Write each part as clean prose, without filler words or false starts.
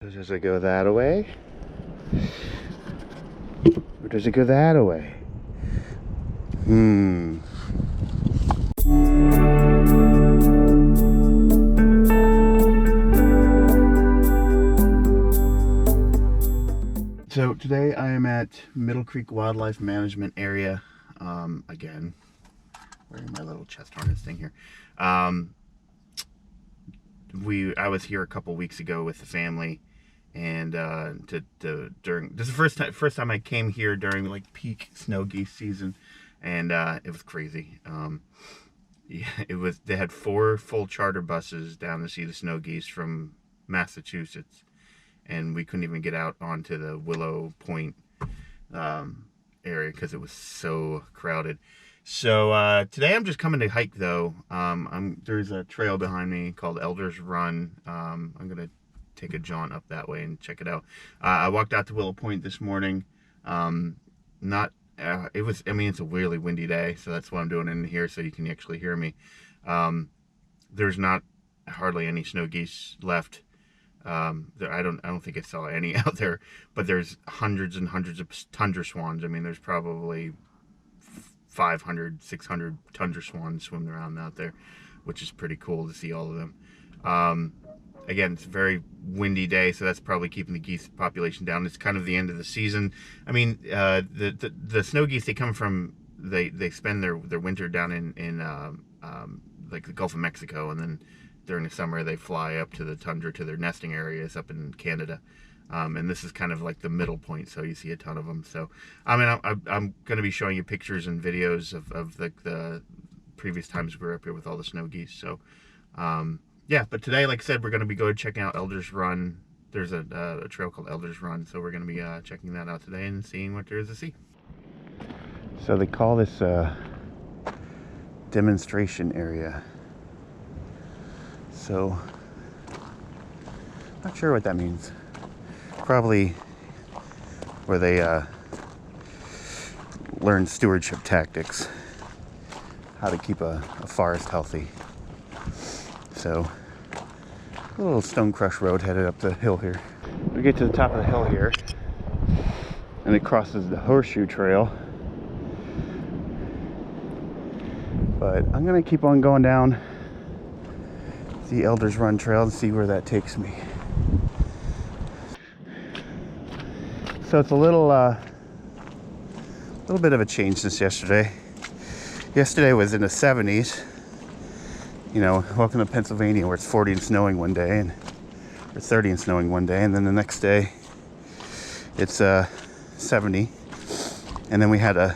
Does it go that way? Or does it go that way? So today I am at Middle Creek Wildlife Management Area. Again, wearing my little chest harness thing here. I was here a couple weeks ago with the family, and during this is the first time I came here during like peak snow geese season, and it was crazy. Yeah, they had 4 full charter buses down to see the snow geese from Massachusetts, and we couldn't even get out onto the Willow Point area because it was so crowded. So today I'm just coming to hike though. There's a trail behind me called Elders Run. I'm gonna take a jaunt up that way and check it out. I walked out to Willow Point this morning. It's a really windy day, so that's why I'm doing it in here so you can actually hear me. There's not hardly any snow geese left. I don't think I saw any out there, but there's hundreds and hundreds of Tundra Swans. I mean, there's probably 500, 600 Tundra Swans swimming around out there, which is pretty cool to see all of them. Again, it's a very windy day, so that's probably keeping the geese population down. It's kind of the end of the season. I mean, the snow geese, they spend their winter down in like the Gulf of Mexico, and then during the summer they fly up to the tundra to their nesting areas up in Canada. And this is kind of like the middle point, so you see a ton of them. So I mean, I'm going to be showing you pictures and videos of the previous times we were up here with all the snow geese. So yeah, but today, like I said, we're going to be going checking out Elders Run. There's a trail called Elders Run, so we're going to be checking that out today and seeing what there is to see. So they call this demonstration area. So not sure what that means. Probably where they learn stewardship tactics, how to keep a forest healthy. So a little stone crush road headed up the hill here. We get to the top of the hill here, and it crosses the horseshoe trail. But I'm gonna keep on going down the Elders Run trail and see where that takes me. So it's a little bit of a change since yesterday. Yesterday was in the 70s. You know, welcome to Pennsylvania, where it's 40 and snowing one day, or 30 and snowing one day, and then the next day it's 70. And then we had a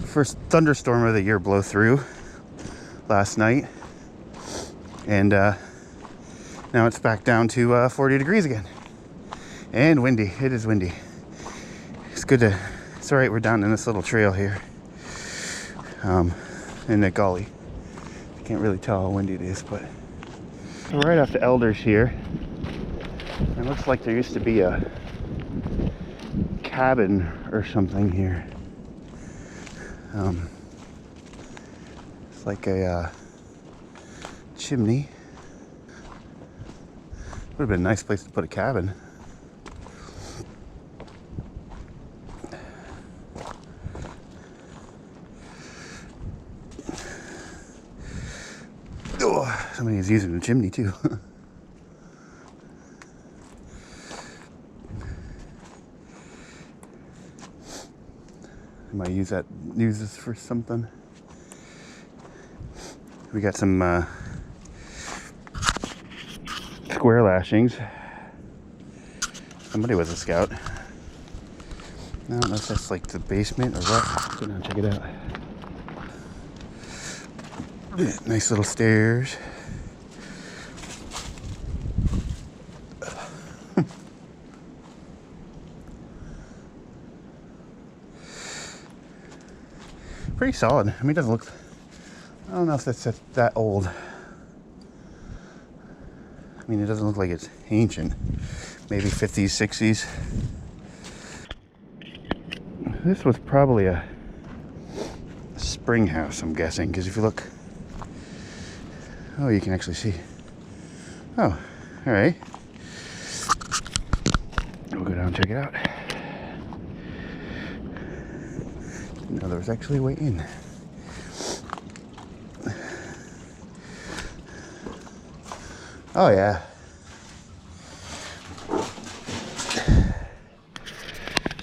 first thunderstorm of the year blow through last night, and now it's back down to 40 degrees again, and windy. It is windy. It's all right, we're down in this little trail here in the gully. Can't really tell how windy it is, but we're right off the Elders here. It looks like there used to be a cabin or something here. It's like a chimney. Would have been a nice place to put a cabin. Oh, somebody is using the chimney too. I might use this for something. We got some square lashings. Somebody was a scout. I don't know if that's like the basement or what. Let's go down and check it out. Nice little stairs. Pretty solid. I mean, it doesn't look, I don't know if that's that old. I mean, it doesn't look like it's ancient. Maybe 50s, 60s. This was probably a spring house, I'm guessing, because if you look, oh, you can actually see. Oh, all right. We'll go down and check it out. No, there was actually a way in. Oh yeah.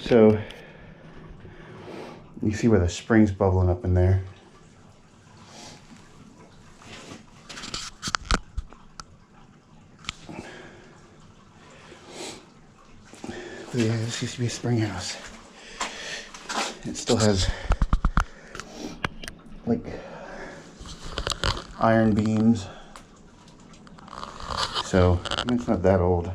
So you see where the spring's bubbling up in there. Yeah, this used to be a spring house. It still has like iron beams. So I mean, it's not that old.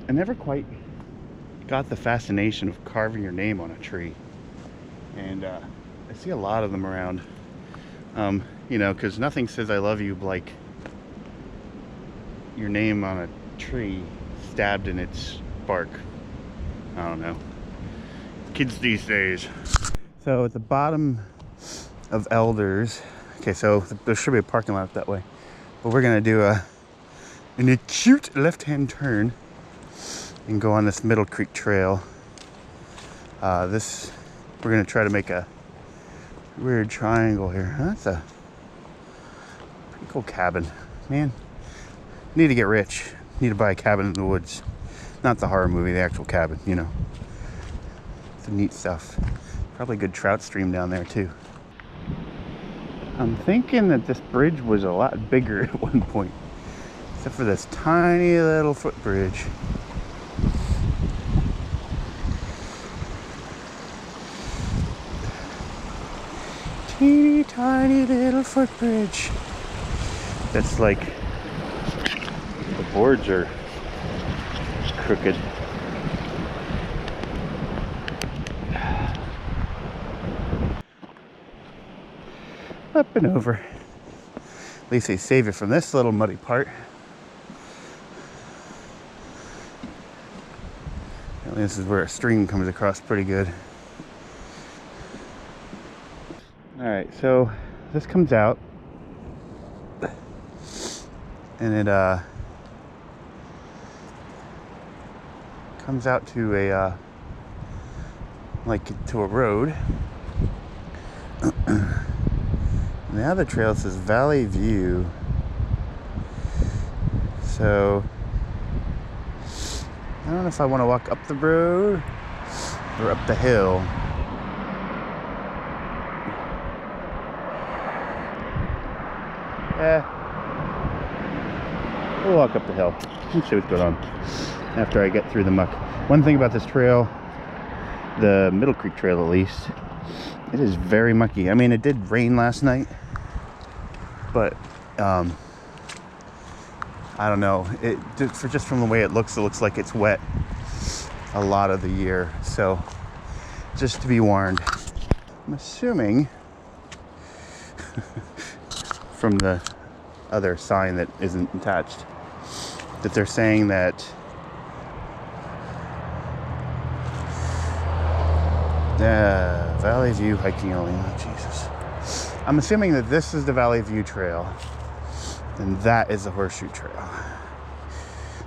I never quite got the fascination of carving your name on a tree. And I see a lot of them around. You know, because nothing says I love you like your name on a tree stabbed in its bark. I don't know. Kids these days. So at the bottom of Elders, okay, so there should be a parking lot that way, but we're gonna do an acute left-hand turn and go on this Middle Creek Trail. We're gonna try to make a weird triangle here. That's a pretty cool cabin, man. Need to get rich. Need to buy a cabin in the woods. Not the horror movie, the actual cabin, you know. Some neat stuff. Probably a good trout stream down there too. I'm thinking that this bridge was a lot bigger at one point. Except for this tiny little footbridge. Teeny tiny little footbridge. That's like, the boards are crooked. Up and over. At least they save it from this little muddy part. And this is where a stream comes across pretty good. Alright, so this comes out. And it comes out to a like to a road. And the other trail says Valley View. So I don't know if I want to walk up the road or up the hill. We'll walk up the hill and see what's going on after I get through the muck. One thing about this trail, the Middle Creek Trail at least, it is very mucky. I mean, it did rain last night, but I don't know. Just from the way it looks like it's wet a lot of the year. So just to be warned. I'm assuming from the other sign that isn't attached that they're saying that Valley View hiking only. Oh, Jesus. I'm assuming that this is the Valley View Trail and that is the Horseshoe Trail.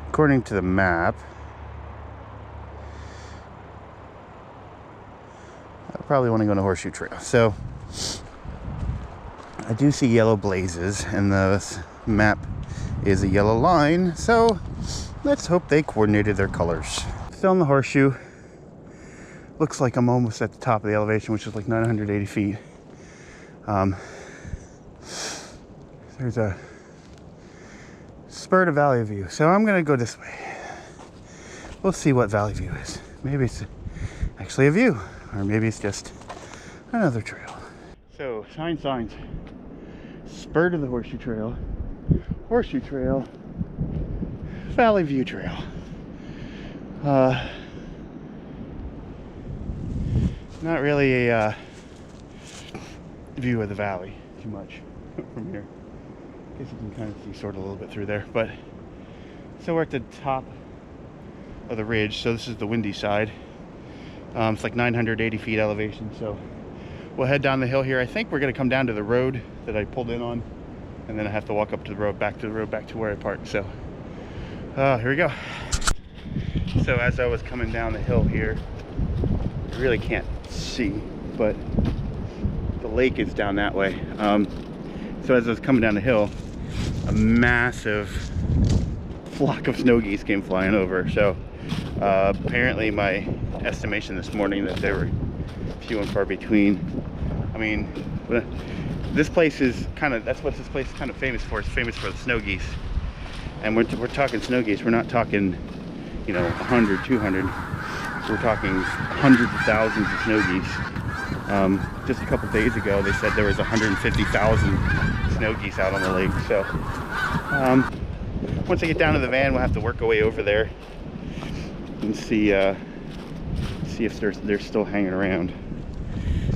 According to the map, I probably want to go to Horseshoe Trail. So I do see yellow blazes and the map is a yellow line, so let's hope they coordinated their colors. Still in the Horseshoe. Looks like I'm almost at the top of the elevation, which is like 980 feet. There's a spur to Valley View, so I'm gonna go this way. We'll see what Valley View is. Maybe it's actually a view, or maybe it's just another trail. So signs. Spur to the Horseshoe Trail, Horseshoe Trail, Valley View Trail. Not really a view of the valley too much from here. I guess you can kind of see sort of a little bit through there, but so we're at the top of the ridge. So this is the windy side. It's like 980 feet elevation. So we'll head down the hill here. I think we're going to come down to the road that I pulled in on, and then I have to walk up to the road, back to where I parked. So Here we go. So as I was coming down the hill here, you really can't see, but the lake is down that way. So as I was coming down the hill, a massive flock of snow geese came flying over. So apparently my estimation this morning that they were few and far between. I mean, this place is kind of, that's what this place is kind of famous for. It's famous for the snow geese. And we're talking snow geese. We're not talking, you know, 100, 200. We're talking hundreds of thousands of snow geese. Just a couple days ago, they said there was 150,000 snow geese out on the lake. So once I get down to the van, we'll have to work our way over there and see if they're still hanging around.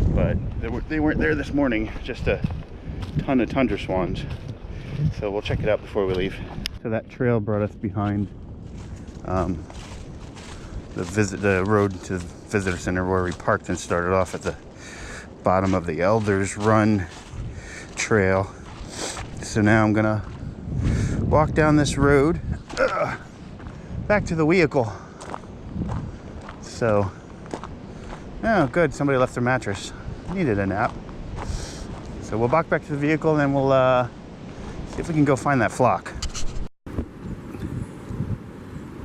But they weren't there this morning. Just a ton of tundra swans. So we'll check it out before we leave. So that trail brought us behind the road to the visitor center where we parked and started off at the bottom of the Elders Run trail. So now I'm gonna walk down this road back to the vehicle. So, oh good, somebody left their mattress. Needed a nap. So we'll walk back to the vehicle and then we'll see if we can go find that flock.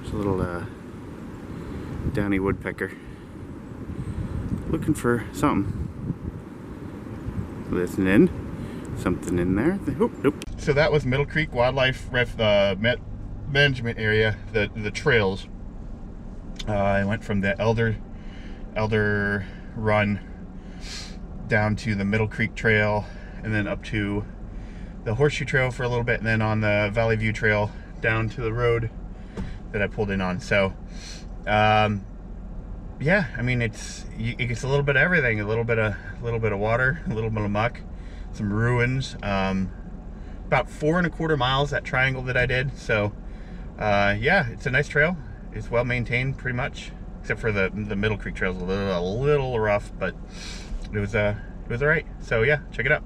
There's a little downy woodpecker looking for something. Listening. Something in there. Oop, nope. So that was Middle Creek Wildlife Management Area, the trails. I went from the Elder Run down to the Middle Creek Trail, and then up to the Horseshoe Trail for a little bit, and then on the Valley View Trail down to the road that I pulled in on. So yeah, I mean, it gets a little bit of everything, a little bit of water, a little bit of muck, some ruins. About 4¼ miles, that triangle that I did. So yeah, it's a nice trail. It's well maintained pretty much, except for the Middle Creek Trail's a little rough, but it was all right. So yeah, check it out.